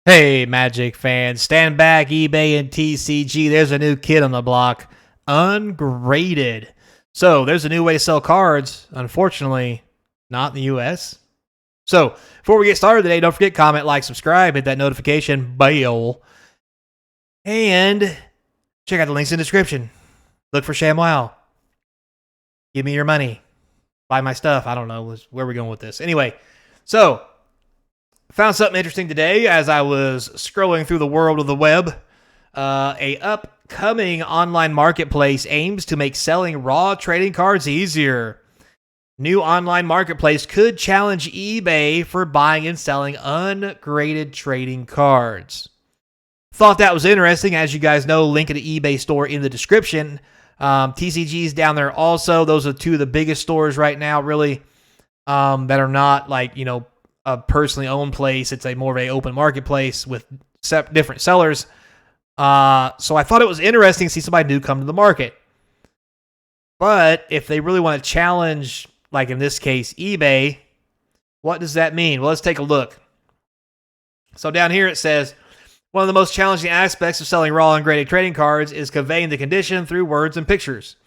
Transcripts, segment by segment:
Hey, Magic fans, stand back, eBay and TCG. There's a new kid on the block, ungraded. So there's a new way to sell cards. Unfortunately, not in the US. So before we get started today, don't forget, comment, like, subscribe, hit that notification bell, and check out the links in the description. Look for ShamWow. Give me your money. Buy my stuff. I don't know where we're going with this. Anyway, so found something interesting today as I was scrolling through the world of the web. A upcoming online marketplace aims to make selling raw trading cards easier. New online marketplace could challenge eBay for buying and selling ungraded trading cards. Thought that was interesting. As you guys know, link to the eBay store in the description. TCG's down there also. Those are two of the biggest stores right now, really, that are not like, a personally owned place. It's a more of an open marketplace with different sellers. So I thought it was interesting to see somebody new come to the market. But if they really want to challenge, like in this case, eBay, what does that mean? Well, let's take a look. So down here it says, one of the most challenging aspects of selling raw ungraded trading cards is conveying the condition through words and pictures.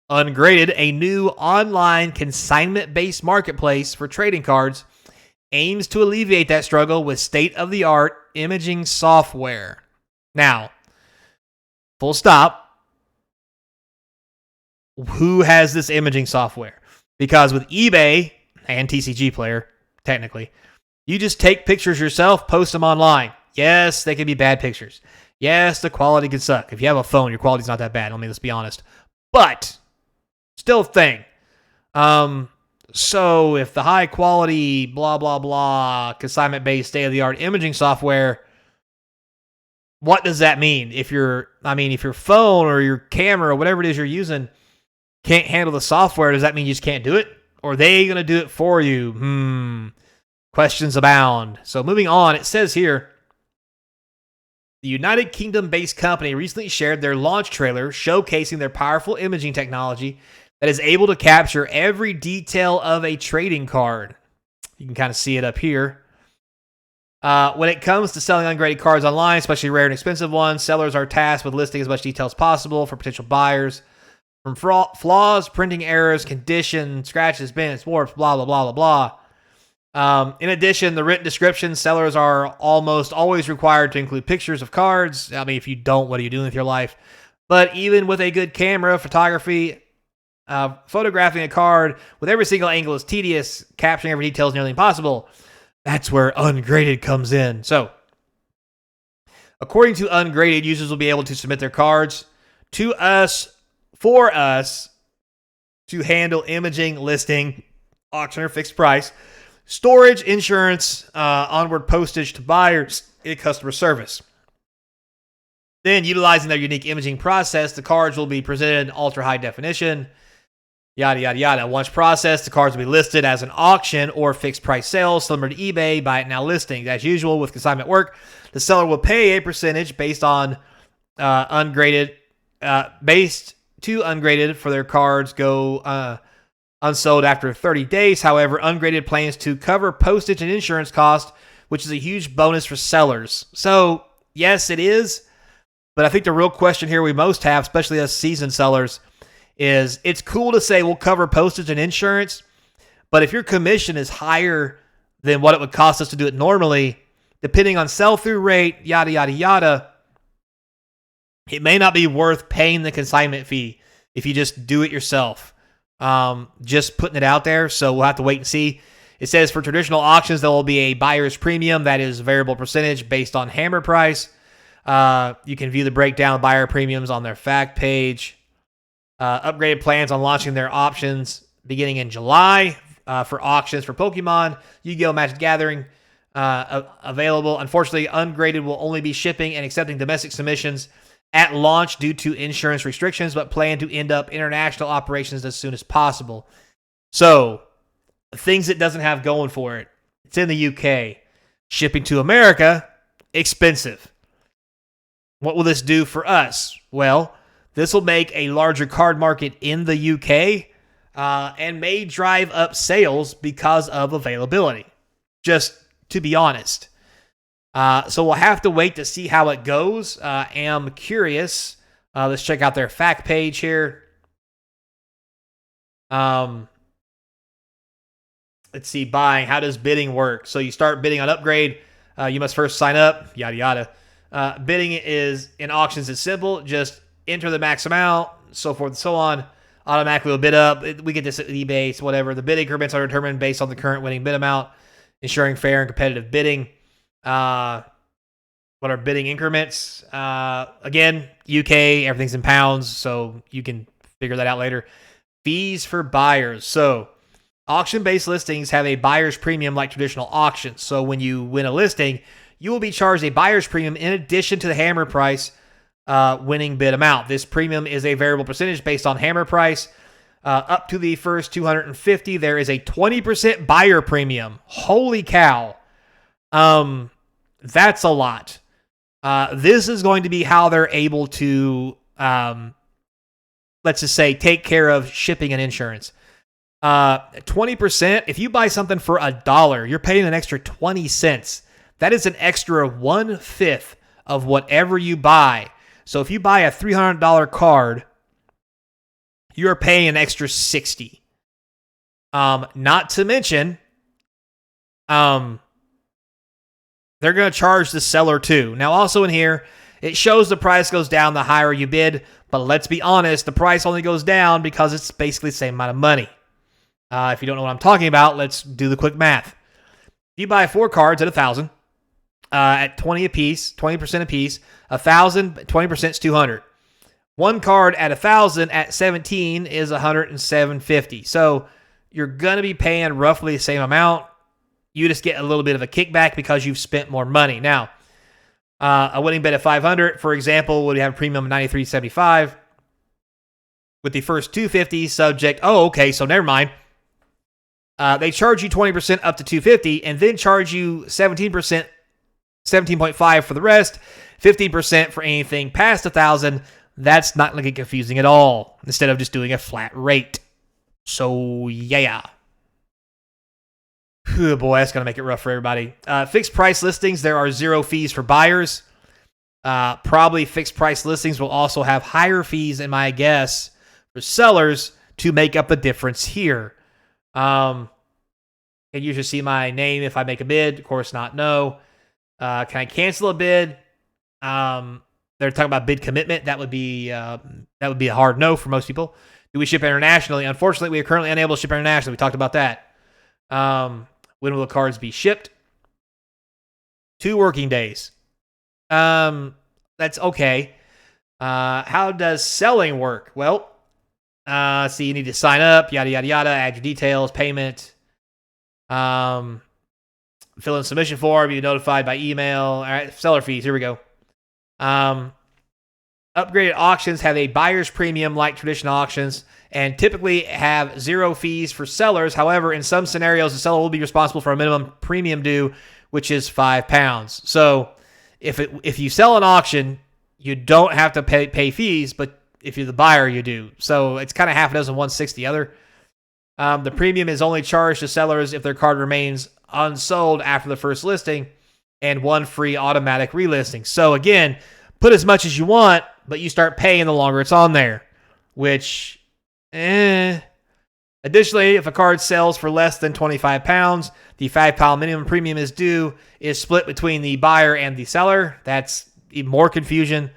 Ungraded, a new online consignment-based marketplace for trading cards, aims to alleviate that struggle with state-of-the-art imaging software. Now, full stop. Who has this imaging software? Because with eBay and TCG Player, technically, you just take pictures yourself, post them online. Yes, they can be bad pictures. Yes, the quality can suck. If you have a phone, your quality's not that bad. Let's be honest. But, still a thing. So if the high quality, blah, blah, blah, consignment-based state-of-the-art imaging software, what does that mean? If your phone or your camera or whatever it is you're using can't handle the software, does that mean you just can't do it? Or are they going to do it for you? Questions abound. So moving on, it says here, the United Kingdom-based company recently shared their launch trailer showcasing their powerful imaging technology that is able to capture every detail of a trading card. You can kind of see it up here. When it comes to selling ungraded cards online, especially rare and expensive ones, sellers are tasked with listing as much detail as possible for potential buyers. From flaws, printing errors, condition, scratches, bends, warps, blah, blah, blah, blah, blah. In addition, the written descriptions, sellers are almost always required to include pictures of cards. If you don't, what are you doing with your life? But even with a good camera, photography, photographing a card with every single angle is tedious. Capturing every detail is nearly impossible. That's where ungraded comes in. So, according to ungraded, users will be able to submit their cards to us, for us, to handle imaging, listing, auction or fixed price, storage, insurance, onward postage to buyers, and customer service. Then, utilizing their unique imaging process, the cards will be presented in ultra-high definition. Yada, yada, yada. Once processed, the cards will be listed as an auction or fixed price sale, similar to eBay, buy it now listings. As usual with consignment work, the seller will pay a percentage based on ungraded, based to ungraded for their cards go unsold after 30 days. However, ungraded plans to cover postage and insurance costs, which is a huge bonus for sellers. So, yes, it is. But I think the real question here we most have, especially as seasoned sellers, is it's cool to say we'll cover postage and insurance, but if your commission is higher than what it would cost us to do it normally, depending on sell-through rate, yada, yada, yada, it may not be worth paying the consignment fee if you just do it yourself. Just putting it out there, so we'll have to wait and see. It says for traditional auctions, there will be a buyer's premium that is a variable percentage based on hammer price. You can view the breakdown of buyer premiums on their fact page. Upgraded plans on launching their options beginning in July for auctions for Pokemon, Yu-Gi-Oh! Magic Gathering available. Unfortunately, ungraded will only be shipping and accepting domestic submissions at launch due to insurance restrictions, but plan to end up international operations as soon as possible. So, things it doesn't have going for it. It's in the UK. Shipping to America, expensive. What will this do for us? Well, this will make a larger card market in the UK and may drive up sales because of availability. Just to be honest. So we'll have to wait to see how it goes. Am curious. Let's check out their fact page here. Let's see, buying. How does bidding work? So you start bidding on upgrade. You must first sign up, yada, yada. Bidding is in auctions is simple. Just enter the max amount, so forth and so on. Automatically will bid up. We get this at eBay, so whatever. The bid increments are determined based on the current winning bid amount, ensuring fair and competitive bidding. What are bidding increments? Again, UK, everything's in pounds, so you can figure that out later. Fees for buyers. So auction-based listings have a buyer's premium like traditional auctions. So when you win a listing, you will be charged a buyer's premium in addition to the hammer price winning bid amount. This premium is a variable percentage based on hammer price. Up to the first 250, there is a 20% buyer premium. Holy cow. That's a lot. This is going to be how they're able to, let's just say, take care of shipping and insurance. 20%, if you buy something for $1, you're paying an extra 20 cents. That is an extra 1/5 of whatever you buy. So if you buy a $300 card, you're paying an extra 60. Not to mention, they're going to charge the seller too. Now, also in here, it shows the price goes down the higher you bid, but let's be honest, the price only goes down because it's basically the same amount of money. If you don't know what I'm talking about, let's do the quick math. If you buy 4 cards at 1,000, at 20 apiece, 20% apiece, 1,000, 20% is 200. One card at 1,000 at 17 is 107.50. So you're going to be paying roughly the same amount. You just get a little bit of a kickback because you've spent more money. Now, a winning bid at 500, for example, would have a premium of 93.75. With the first 250 subject, okay, so never mind. They charge you 20% up to 250 and then charge you 17%, 17.5 for the rest, 15% for anything past 1,000. That's not going to get confusing at all instead of just doing a flat rate. So, yeah. Oh boy, that's going to make it rough for everybody. Fixed price listings, there are 0 fees for buyers. Probably fixed price listings will also have higher fees, in my guess, for sellers to make up the difference here. Can you should see my name if I make a bid? Of course not, no. Can I cancel a bid? They're talking about bid commitment. That would be a hard no for most people. Do we ship internationally? Unfortunately, we are currently unable to ship internationally. We talked about that. When will the cards be shipped? 2 working days. That's okay. How does selling work? Well, see, you need to sign up, yada, yada, yada, add your details, payment, fill in submission form, be notified by email. All right, seller fees, here we go. Upgraded auctions have a buyer's premium like traditional auctions and typically have 0 fees for sellers. However, in some scenarios, the seller will be responsible for a minimum premium due, which is £5. So if you sell an auction, you don't have to pay fees, but if you're the buyer, you do. So it's kind of half a dozen, 1/6 the other. The premium is only charged to sellers if their card remains unsold after the first listing and 1 free automatic relisting. So again, put as much as you want, but you start paying the longer it's on there, which, Additionally, if a card sells for less than £25, the £5 minimum premium is due is split between the buyer and the seller. That's even more confusion.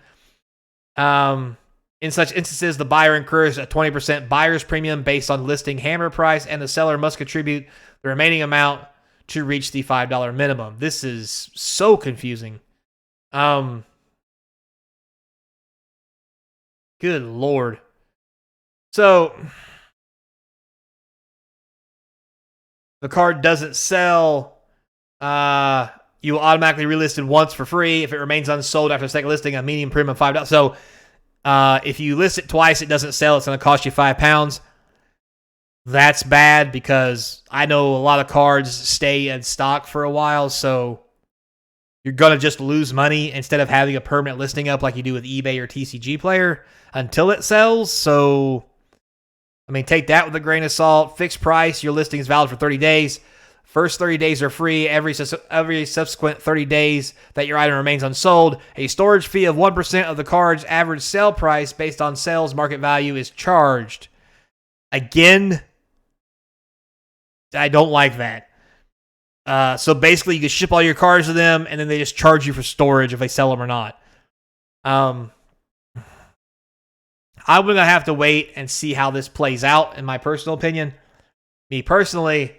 In such instances, the buyer incurs a 20% buyer's premium based on listing hammer price, and the seller must contribute the remaining amount to reach the $5 minimum. This is so confusing. Good Lord. So the card doesn't sell, you will automatically relist it once for free. If it remains unsold after the second listing, a medium premium of $5. So if you list it twice, it doesn't sell, it's going to cost you £5. That's bad because I know a lot of cards stay in stock for a while, so you're going to just lose money instead of having a permanent listing up like you do with eBay or TCG Player until it sells. So, I mean, take that with a grain of salt. Fixed price, your listing is valid for 30 days. First 30 days are free. Every subsequent 30 days that your item remains unsold, a storage fee of 1% of the card's average sale price based on sales market value is charged. Again, I don't like that. So basically, you can ship all your cards to them, and then they just charge you for storage if they sell them or not. I'm going to have to wait and see how this plays out, in my personal opinion. Me personally,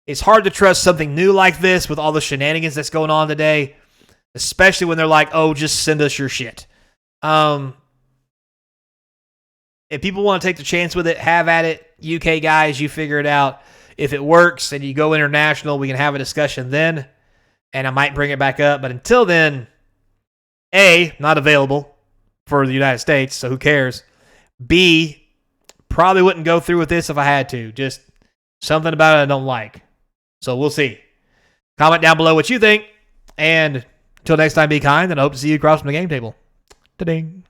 it's hard to trust something new like this with all the shenanigans that's going on today, especially when they're like, oh, just send us your shit. If people want to take the chance with it, have at it. UK guys, you figure it out. If it works and you go international, we can have a discussion then, and I might bring it back up. But until then, A, not available for the United States, so who cares? B, probably wouldn't go through with this if I had to. Just something about it I don't like. So we'll see. Comment down below what you think. And until next time, be kind, and I hope to see you across from the game table. Ta-ding.